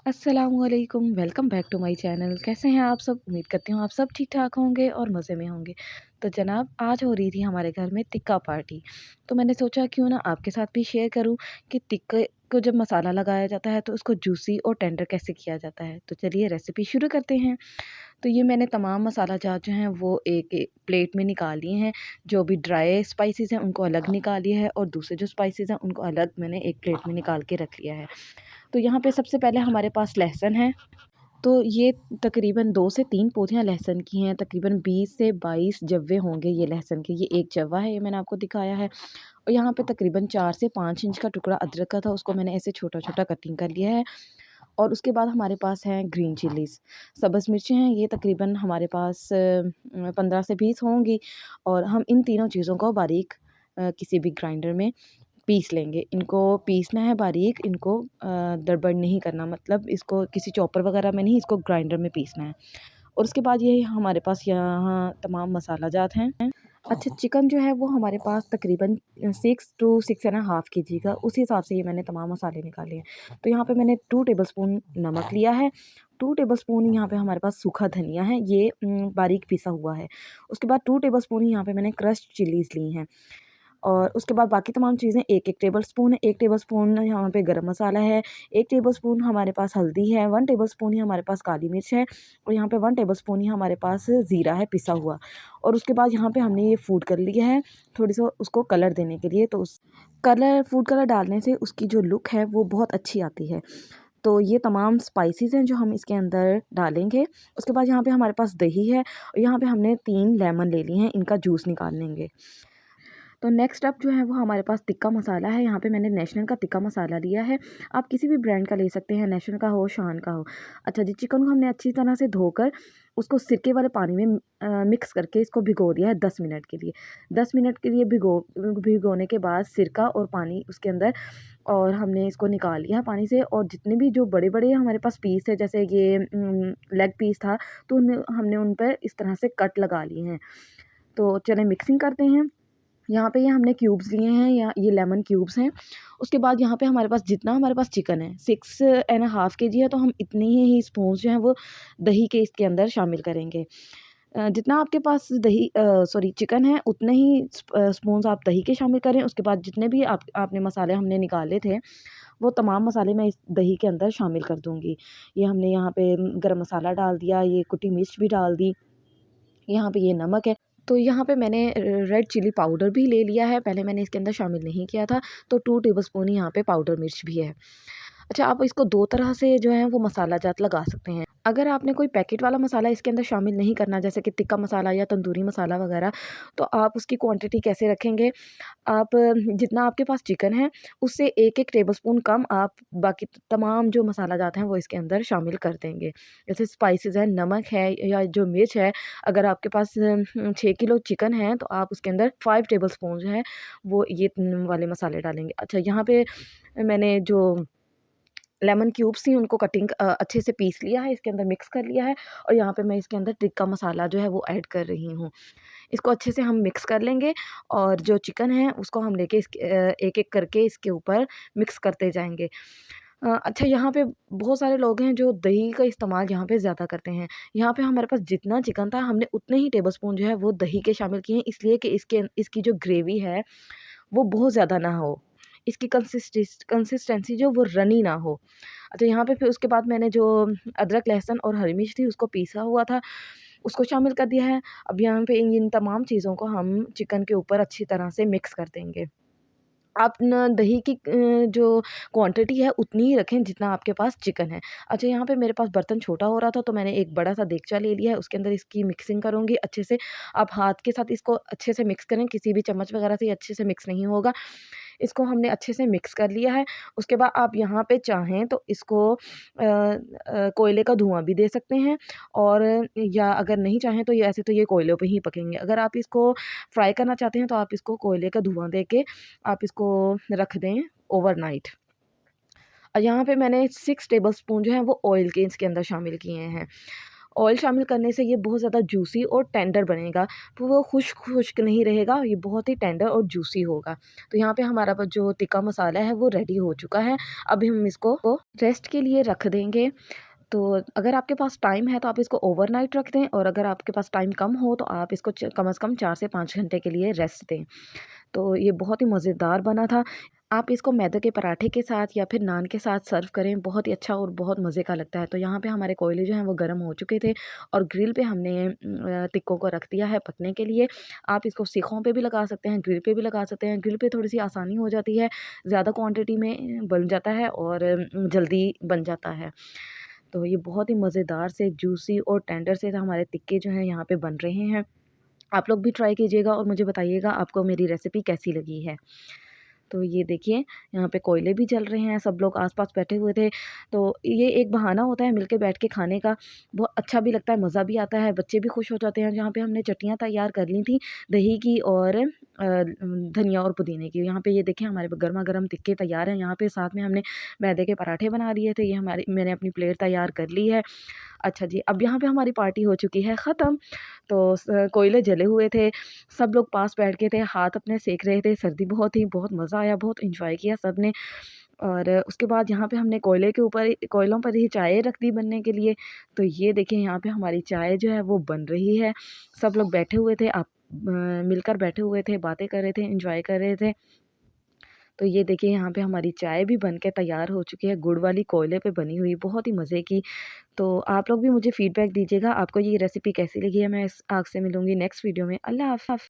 अस्सलामुअलैकुम, welcome back to my channel. कैसे हैं आप सब? उम्मीद करती हूँ आप सब ठीक-ठाक होंगे और मज़े में होंगे। तो जनाब आज हो रही थी हमारे घर में टिक्का पार्टी। तो मैंने सोचा क्यों ना आपके साथ भी शेयर करूँ कि टिक्के को जब मसाला लगाया जाता है तो उसको जूसी और टेंडर कैसे किया जाता है। तो चलिए रेसिपी शुरू करते हैं। तो ये मैंने तमाम मसाला जात जो हैं वो एक-एक प्लेट में निकाल लिए हैं। जो भी ड्राई स्पाइसेस हैं उनको अलग निकाल लिया है और दूसरे जो स्पाइसेस हैं उनको अलग मैंने एक प्लेट में निकाल के रख लिया है। तो यहाँ पे सबसे पहले हमारे पास लहसुन है। तो ये तकरीबन 2 से 3 पोथियाँ लहसुन की हैं, तकरीबन 20 से 22 जव्वे होंगे ये लहसुन के। ये 1 जव्वा है, ये मैंने आपको दिखाया है। और यहाँ पे तकरीबन 4 से 5 इंच का टुकड़ा अदरक का था, उसको मैंने ऐसे छोटा-छोटा कटिंग कर लिया है। और उसके बाद हमारे पास हैं ग्रीन चिलीज़, सब्ज़ मिर्चें हैं, ये तकरीबन हमारे पास 15 से 20 होंगी। और हम इन तीनों चीज़ों को बारीक किसी भी ग्राइंडर में पीस लेंगे। इनको पीसना है बारीक, इनको दरबड़ नहीं करना, मतलब इसको किसी चॉपर वगैरह में नहीं, इसको ग्राइंडर में पीसना है। और उसके बाद ये हमारे पास यहाँ तमाम मसाला जात हैं। अच्छा, चिकन जो है वो हमारे पास तकरीबन 6 टू 6 एंड हाफ़ केजी का, उस हिसाब से ये मैंने तमाम मसाले निकाले हैं। तो यहाँ पे मैंने 2 टेबलस्पून नमक लिया है, 2 टेबलस्पून यहाँ पे हमारे पास सूखा धनिया है, ये बारीक पिसा हुआ है। उसके बाद 2 टेबलस्पून यहाँ पे मैंने क्रश्ड चिलीज़ ली हैं। और उसके बाद बाकी तमाम चीज़ें 1-1 टेबलस्पून है। 1 टेबलस्पून यहाँ पे गरम मसाला है, 1 टेबलस्पून हमारे पास हल्दी है, 1 टेबलस्पून ही हमारे पास काली मिर्च है और यहाँ पे 1 टेबलस्पून ही हमारे पास ज़ीरा है पिसा हुआ। और उसके बाद यहाँ पे हमने ये फूड कर लिया है, थोड़ी-सा उसको कलर देने के लिए। तो उस फूड कलर डालने से उसकी जो लुक है वो बहुत अच्छी आती है। तो ये तमाम स्पाइसेस हैं जो हम इसके अंदर डालेंगे। उसके बाद यहाँ पे हमारे पास दही है और यहाँ पे हमने 3 लेमन ले लिए हैं, इनका जूस निकाल लेंगे। तो नेक्स्ट अप जो है वो हमारे पास टिक्का मसाला है। यहाँ पे मैंने नेशनल का टिक्का मसाला लिया है। आप किसी भी ब्रांड का ले सकते हैं, नेशनल का हो, शान का हो। अच्छा जी, चिकन को हमने अच्छी तरह से धोकर उसको सिरके वाले पानी में मिक्स करके इसको भिगो दिया है 10 मिनट के लिए। 10 मिनट के लिए भिगोने के बाद सिरका और पानी उसके अंदर, और हमने इसको निकाल लिया है पानी से। और जितने भी जो बड़े-बड़े हमारे पास पीस है, जैसे ये लेग पीस था, तो उन हमने उन पे इस तरह से कट लगा लिए हैं। तो चलें मिक्सिंग करते हैं। यहाँ पे ये हमने क्यूब्स लिए हैं, या ये लेमन क्यूब्स हैं। उसके बाद यहाँ पे हमारे पास जितना हमारे पास चिकन है 6 एंड हाफ़ केजी है, तो हम इतने ही स्पून्स जो हैं वो दही के इसके अंदर शामिल करेंगे। जितना आपके पास चिकन है उतने ही स्पून्स आप दही के शामिल करें। उसके बाद जितने भी आपने मसाले हमने निकाले थे, वो तमाम मसाले मैं इस दही के अंदर शामिल कर दूँगी। ये हमने यहाँ पे गरम मसाला डाल दिया, ये कुटी मिर्च भी डाल दी, यहाँ पे ये नमक है। तो यहाँ पे मैंने रेड चिली पाउडर भी ले लिया है, पहले मैंने इसके अंदर शामिल नहीं किया था, तो 2 टेबलस्पून ही यहाँ पे पाउडर मिर्च भी है। अच्छा, आप इसको 2 तरह से जो है वो मसाला जात लगा सकते हैं। अगर आपने कोई पैकेट वाला मसाला इसके अंदर शामिल नहीं करना, जैसे कि टिक्का मसाला या तंदूरी मसाला वगैरह, तो आप उसकी क्वांटिटी कैसे रखेंगे? आप जितना आपके पास चिकन है, उससे 1-1 टेबलस्पून कम आप बाकी तमाम जो मसाला जात हैं, वो इसके अंदर शामिल कर देंगे। जैसे स्पाइसेस हैं, नमक है या जो मिर्च है, अगर आपके पास 6 किलो चिकन है, तो आप उसके अंदर 5 टेबलस्पून जो है, वो ये वाले मसाले डालेंगे। अच्छा, यहाँ पे मैंने जो लेमन क्यूब्स थी उनको अच्छे से पीस लिया है, इसके अंदर मिक्स कर लिया है। और यहाँ पे मैं इसके अंदर टिक्का मसाला जो है वो ऐड कर रही हूँ। इसको अच्छे से हम मिक्स कर लेंगे और जो चिकन है उसको हम लेके एक-एक करके इसके ऊपर मिक्स करते जाएँगे। अच्छा, यहाँ पे बहुत सारे लोग हैं जो दही का इस्तेमाल यहाँ पे ज़्यादा करते हैं। यहाँ पे हमारे पास जितना चिकन था, हमने उतने ही टेबलस्पून जो है वो दही के शामिल किए हैं, इसलिए कि इसकी जो ग्रेवी है वो बहुत ज़्यादा ना हो। इसकी कंसिस्टेंसी जो वो रनी ना हो। अच्छा, यहाँ पे फिर उसके बाद मैंने जो अदरक, लहसुन और हरी मिर्च थी उसको पीसा हुआ था, उसको शामिल कर दिया है। अब यहाँ पे इन तमाम चीज़ों को हम चिकन के ऊपर अच्छी तरह से मिक्स कर देंगे। आप ना दही की जो क्वांटिटी है उतनी ही रखें जितना आपके पास चिकन है। अच्छा, यहाँ पे मेरे पास बर्तन छोटा हो रहा था, तो मैंने एक बड़ा-सा देगचा ले लिया है, उसके अंदर इसकी मिक्सिंग करूँगी अच्छे से। आप हाथ के साथ इसको अच्छे से मिक्स करें, किसी भी चम्मच वगैरह से ये अच्छे से मिक्स नहीं होगा। इसको हमने अच्छे से मिक्स कर लिया है। उसके बाद आप यहाँ पे चाहें तो इसको कोयले का धुआँ भी दे सकते हैं, और या अगर नहीं चाहें तो ये कोयलों पे ही पकेंगे। अगर आप इसको फ्राई करना चाहते हैं तो आप इसको कोयले का धुआँ दे के आप इसको रख दें ओवरनाइट। यहाँ पे मैंने 6 टेबलस्पून जो है वो ऑयल के इसके अंदर शामिल किए हैं। ऑयल शामिल करने से ये बहुत ज़्यादा जूसी और टेंडर बनेगा, तो वो खुश्क-खुश्क नहीं रहेगा, ये बहुत ही टेंडर और जूसी होगा। तो यहाँ पे हमारा जो टिक्का मसाला है वो रेडी हो चुका है। अभी हम इसको रेस्ट के लिए रख देंगे। तो अगर आपके पास टाइम है तो आप इसको ओवरनाइट रख दें, और अगर आपके पास टाइम कम हो तो आप इसको कम से कम 4 से 5 घंटे के लिए रेस्ट दें। तो ये बहुत ही मज़ेदार बना था। आप इसको मैदे के पराठे के साथ या फिर नान के साथ सर्व करें, बहुत ही अच्छा और बहुत मज़े का लगता है। तो यहाँ पे हमारे कोयले जो हैं वो गर्म हो चुके थे, और ग्रिल पे हमने टिक्कों को रख दिया है पकने के लिए। आप इसको सीखों पे भी लगा सकते हैं, ग्रिल पे भी लगा सकते हैं। ग्रिल पे थोड़ी-सी आसानी हो जाती है, ज़्यादा क्वांटिटी में बन जाता है और जल्दी बन जाता है। तो ये बहुत ही मज़ेदार से जूसी और टेंडर से हमारे टिक्के जो हैं यहाँ पे बन रहे हैं। आप लोग भी ट्राई कीजिएगा और मुझे बताइएगा आपको मेरी रेसिपी कैसी लगी है। तो ये देखिए, यहाँ पे कोयले भी जल रहे हैं, सब लोग आस-पास बैठे हुए थे। तो ये एक बहाना होता है मिलके बैठ के खाने का, बहुत अच्छा भी लगता है, मज़ा भी आता है, बच्चे भी खुश हो जाते हैं। यहाँ पे हमने चटनियाँ तैयार कर ली थी, दही की और धनिया और पुदीने की। यहाँ पे ये देखिए हमारे गरमा-गरम टिक्के तैयार हैं। यहाँ पे साथ में हमने मैदे के पराठे बना लिए थे, ये मैंने अपनी प्लेट तैयार कर ली है। अच्छा जी, अब यहाँ पे हमारी पार्टी हो चुकी है ख़त्म। तो कोयले जले हुए थे, सब लोग पास बैठ के थे, हाथ अपने सेक रहे थे, सर्दी बहुत थी, बहुत मज़ा आया, बहुत एन्जॉय किया सबने। और उसके बाद यहाँ पे हमने कोयलों पर ही चाय रख दी बनने के लिए। तो ये देखिए यहाँ पे हमारी चाय जो है वो बन रही है। सब लोग बैठे हुए थे, मिलकर बैठे हुए थे, बातें कर रहे थे, एन्जॉय कर रहे थे। तो ये देखिए यहाँ पे हमारी चाय भी बन के तैयार हो चुकी है, गुड़ वाली कोयले पे बनी हुई, बहुत ही मज़े की। तो आप लोग भी मुझे फ़ीडबैक दीजिएगा, आपको ये रेसिपी कैसी लगी है। मैं आपसे मिलूँगी नेक्स्ट वीडियो में। अल्लाह हाफ़।